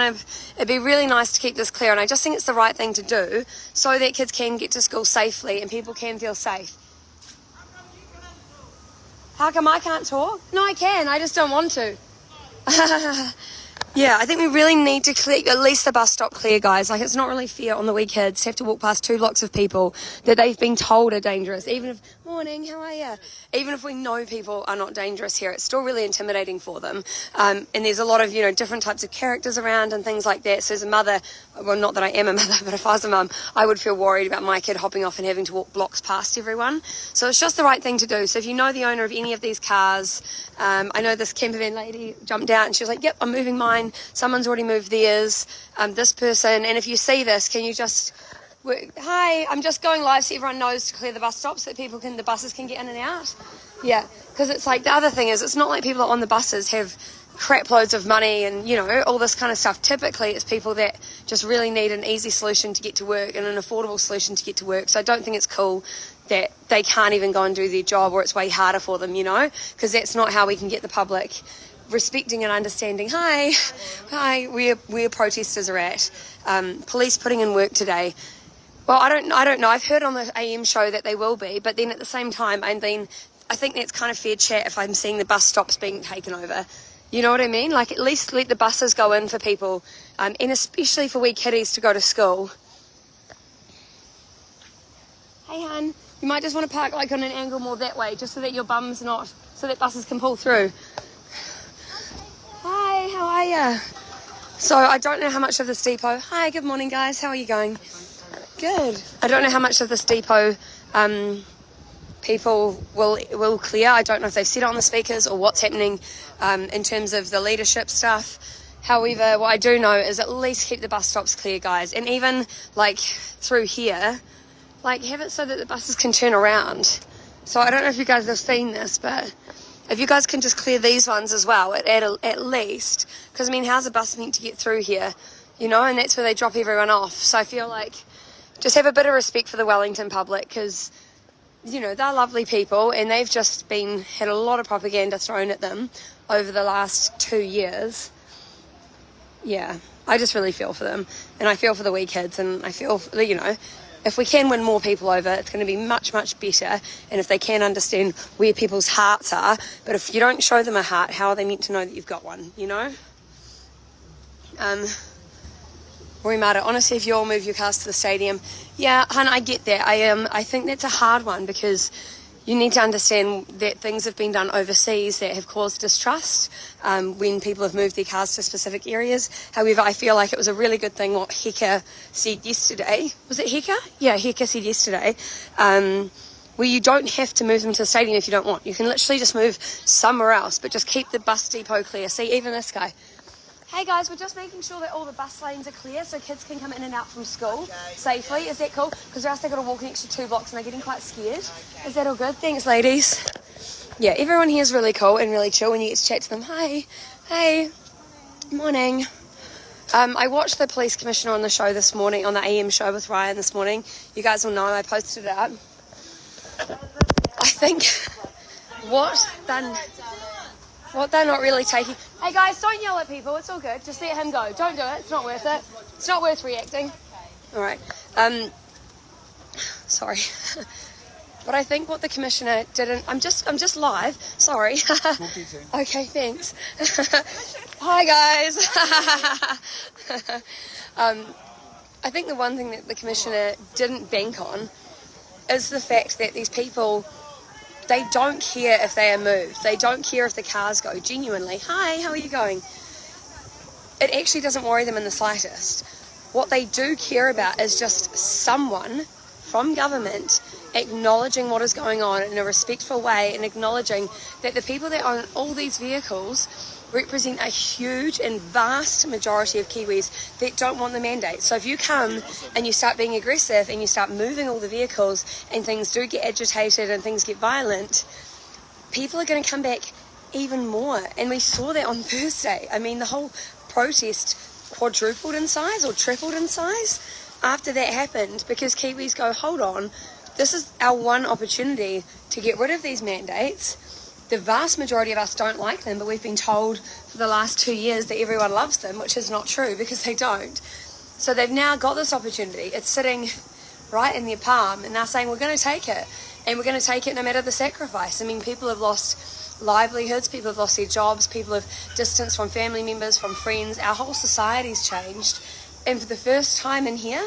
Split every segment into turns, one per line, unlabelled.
It'd be really nice to keep this clear, and I just think it's the right thing to do so that kids can get to school safely and people can feel safe. How come I can't talk? No, I can. I just don't want to. Yeah, I think we really need to clear at least the bus stop clear, guys. Like, it's not really fair on the wee kids to have to walk past 2 blocks of people that they've been told are dangerous. Even if, morning, how are you? Even if we know people are not dangerous here, it's still really intimidating for them. And there's a lot of, different types of characters around and things like that. So as a mother, well, not that I am a mother, but if I was a mum, I would feel worried about my kid hopping off and having to walk blocks past everyone. So it's just the right thing to do. So if you know the owner of any of these cars, I know this camper van lady jumped out and she was like, yep, I'm moving mine. Someone's already moved theirs. This person, and if you see this, can you just... Hi, I'm just going live so everyone knows to clear the bus stops so that the buses can get in and out. Yeah, because it's like, the other thing is, it's not like people on the buses have crap loads of money and, all this kind of stuff. Typically, it's people that just really need an easy solution to get to work and an affordable solution to get to work. So I don't think it's cool that they can't even go and do their job, or it's way harder for them, because that's not how we can get the public respecting and understanding. Hi, where protesters are at. Police putting in work today. Well, I don't know. I've heard on the AM show that they will be, but then at the same time, I think that's kind of fair chat if I'm seeing the bus stops being taken over. You know what I mean? Like, at least let the buses go in for people, and especially for wee kiddies to go to school. Hey, hun, you might just want to park like on an angle more that way, just so that your bum's not, so that buses can pull through. Hi, how are ya? So I don't know how much of this depot... Hi, good morning, guys. How are you going? Good. I don't know how much of this depot people will clear. I don't know if they've said it on the speakers or what's happening in terms of the leadership stuff. However, what I do know is at least keep the bus stops clear, guys. And even, like, through here, like, have it so that the buses can turn around. So I don't know if you guys have seen this, but if you guys can just clear these ones as well, at least. Because, how's a bus meant to get through here? And that's where they drop everyone off. So I feel like... just have a bit of respect for the Wellington public, because, they're lovely people and they've just had a lot of propaganda thrown at them over the last 2 years. Yeah, I just really feel for them, and I feel for the wee kids, and I feel, if we can win more people over, it's going to be much, much better, and if they can understand where people's hearts are. But if you don't show them a heart, how are they meant to know that you've got one, Matter. Honestly, if you all move your cars to the stadium, yeah, hun, I get that. I think that's a hard one, because you need to understand that things have been done overseas that have caused distrust when people have moved their cars to specific areas. However, I feel like it was a really good thing what Heka said yesterday. Was it Heka? Yeah, Heka said yesterday, where you don't have to move them to the stadium if you don't want. You can literally just move somewhere else, but just keep the bus depot clear. See, even this guy. Hey guys, we're just making sure that all the bus lanes are clear so kids can come in and out from school safely. Is that cool? Because or else they've got to walk an extra 2 blocks and they're getting quite scared. Is that all good? Thanks, ladies. Yeah, everyone here is really cool and really chill when you get to chat to them. Hi. Hey. Morning. I watched the police commissioner on the show this morning, on the AM show with Ryan this morning. You guys will know I posted it up. I think what they're not really taking... Hey guys, don't yell at people, it's all good. Just let him go. Don't do it, it's not worth it. It's not worth reacting. Alright. Sorry. But I think what the commissioner didn't... I'm just live. Sorry. Okay, thanks. Hi guys. I think the one thing that the commissioner didn't bank on is the fact that these people... they don't care if they are moved. They don't care if the cars go. Genuinely. Hi, how are you going? It actually doesn't worry them in the slightest. What they do care about is just someone from government acknowledging what is going on in a respectful way, and acknowledging that the people that own all these vehicles represent a huge and vast majority of Kiwis that don't want the mandate. So if you come and you start being aggressive and you start moving all the vehicles and things do get agitated and things get violent, people are going to come back even more. And we saw that on Thursday. The whole protest quadrupled in size or tripled in size after that happened, because Kiwis go, hold on, this is our one opportunity to get rid of these mandates. the vast majority of us don't like them, but we've been told for the last 2 years that everyone loves them, which is not true because they don't. So they've now got this opportunity. It's sitting right in their palm, and they're saying, we're going to take it, and we're going to take it no matter the sacrifice. I mean, people have lost livelihoods, people have lost their jobs, people have distanced from family members, from friends. Our whole society's changed, and for the first time in here,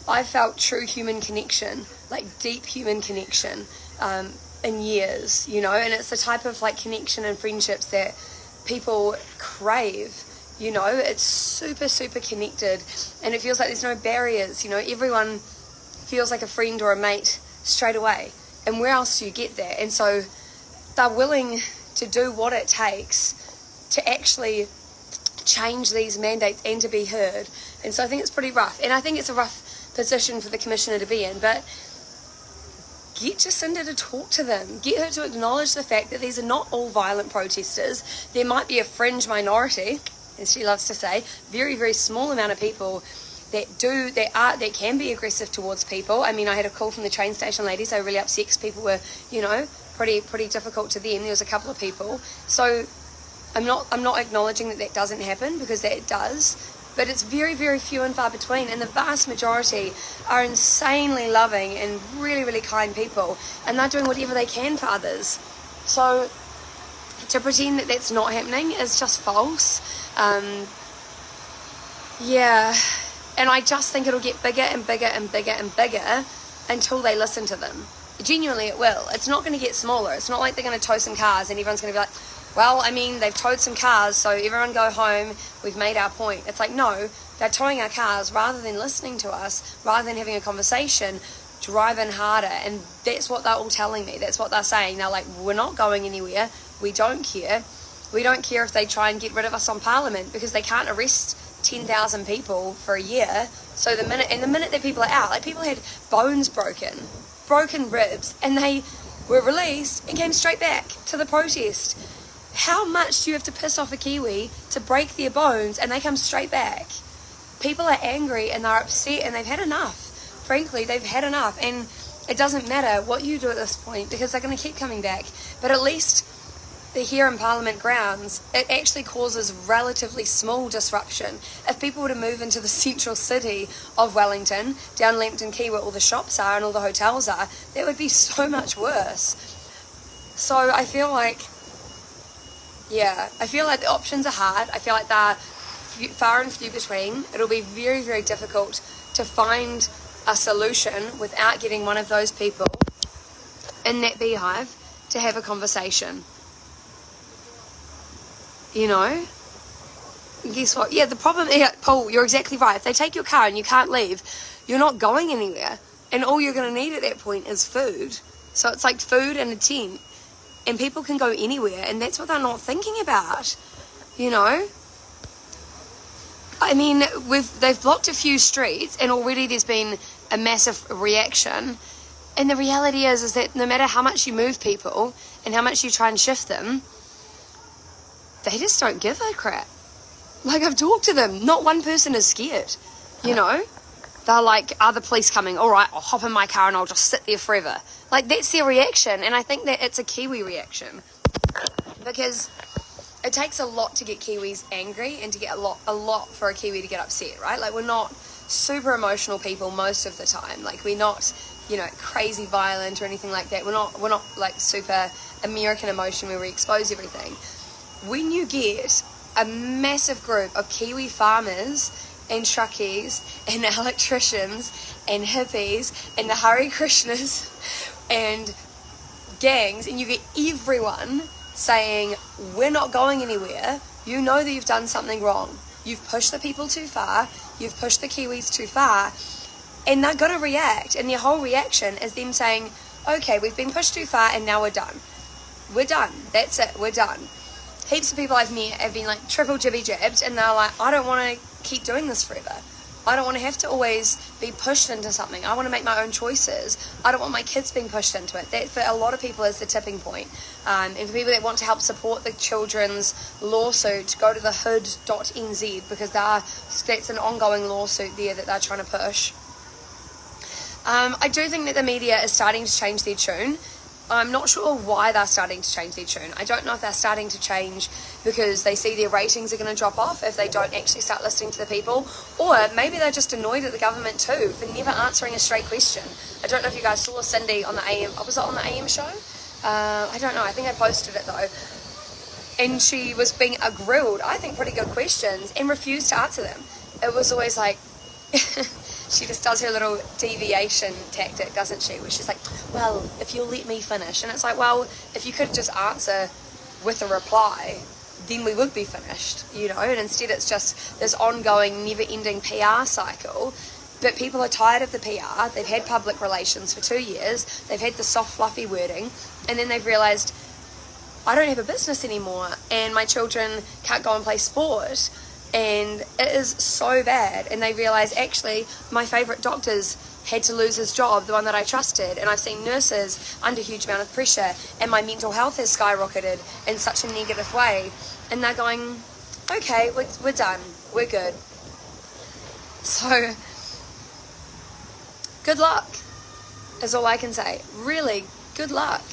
I felt true human connection, like deep human connection, in years, you know, and it's the type of like connection and friendships that people crave, you know. It's super, super connected, and it feels like there's no barriers, you know. Everyone feels like a friend or a mate straight away, and where else do you get that? And so they're willing to do what it takes to actually change these mandates and to be heard. And so I think it's pretty rough, and I think it's a rough position for the Commissioner to be in, but get Jacinda to talk to them. Get her to acknowledge the fact that these are not all violent protesters. There might be a fringe minority, as she loves to say, very, very small amount of people that can be aggressive towards people. I mean, I had a call from the train station ladies. They were really upset because people were, you know, pretty difficult to them. There was a couple of people. So I'm not acknowledging that doesn't happen, because that it does. But it's very, very few and far between, and the vast majority are insanely loving and really, really kind people, and they're doing whatever they can for others. So to pretend that that's not happening is just false. Yeah, and I just think it'll get bigger and bigger and bigger and bigger until they listen to them. Genuinely, it will. It's not going to get smaller. It's not like they're going to tow some cars and everyone's going to be like, well, I mean, they've towed some cars, so everyone go home, we've made our point. It's like, no, they're towing our cars rather than listening to us, rather than having a conversation, driving harder. And that's what they're all telling me. That's what they're saying. They're like, we're not going anywhere. We don't care. We don't care if they try and get rid of us on Parliament, because they can't arrest 10,000 people for a year. So the minute that people are out, like people had bones broken ribs, and they were released and came straight back to the protest. How much do you have to piss off a Kiwi to break their bones and they come straight back? People are angry and they're upset and they've had enough. Frankly, they've had enough, and it doesn't matter what you do at this point, because they're going to keep coming back. But at least they're here in Parliament grounds. It actually causes relatively small disruption. If people were to move into the central city of Wellington, down Lambton Quay where all the shops are and all the hotels are, that would be so much worse. So I feel like the options are hard. I feel like they're far and few between. It'll be very, very difficult to find a solution without getting one of those people in that beehive to have a conversation. You know? And guess what? Yeah, the problem, Paul, you're exactly right. If they take your car and you can't leave, you're not going anywhere. And all you're going to need at that point is food. So it's like food and a tent. And people can go anywhere, and that's what they're not thinking about, you know? I mean, they've blocked a few streets, and already there's been a massive reaction. And the reality is that no matter how much you move people and how much you try and shift them, they just don't give a crap. Like, I've talked to them. Not one person is scared, you know? They're like, are the police coming? All right, I'll hop in my car and I'll just sit there forever. Like, that's their reaction, and I think that it's a Kiwi reaction, because it takes a lot to get Kiwis angry and to get a lot for a Kiwi to get upset, right? Like, we're not super emotional people most of the time. Like, we're not, you know, crazy violent or anything like that. We're not like super American emotion where we expose everything. When you get a massive group of Kiwi farmers and truckies and electricians and hippies and the Hare Krishnas and gangs, and you get everyone saying, we're not going anywhere, you know that you've done something wrong. You've pushed the people too far, you've pushed the Kiwis too far, and they're going to react. And their whole reaction is them saying, okay, we've been pushed too far and now we're done. We're done. That's it. We're done. Heaps of people I've met have been like triple jibby jabbed, and they're like, I don't want to keep doing this forever. I don't want to have to always be pushed into something. I want to make my own choices. I don't want my kids being pushed into it. That, for a lot of people, is the tipping point. And for people that want to help support the children's lawsuit, go to the hood.nz, because that's an ongoing lawsuit there that they're trying to push. I do think that the media is starting to change their tune. I'm not sure why they're starting to change their tune. I don't know if they're starting to change because they see their ratings are going to drop off if they don't actually start listening to the people, or maybe they're just annoyed at the government too for never answering a straight question. I don't know if you guys saw Cindy on the AM, was it on the AM show? I don't know, I think I posted it though. And she was being grilled, I think pretty good questions, and refused to answer them. It was always like, she just does her little deviation tactic, doesn't she? Where she's like, well, if you'll let me finish. And it's like, well, if you could just answer with a reply, then we would be finished, you know? And instead it's just this ongoing, never-ending PR cycle. But people are tired of the PR. They've had public relations for 2 years. They've had the soft, fluffy wording. And then they've realised, I don't have a business anymore, and my children can't go and play sport, and it is so bad. And they realise, actually, my favourite doctor's had to lose his job, the one that I trusted, and I've seen nurses under a huge amount of pressure, and my mental health has skyrocketed in such a negative way. And they're going, okay, we're done, we're good. So, good luck is all I can say. Really, good luck.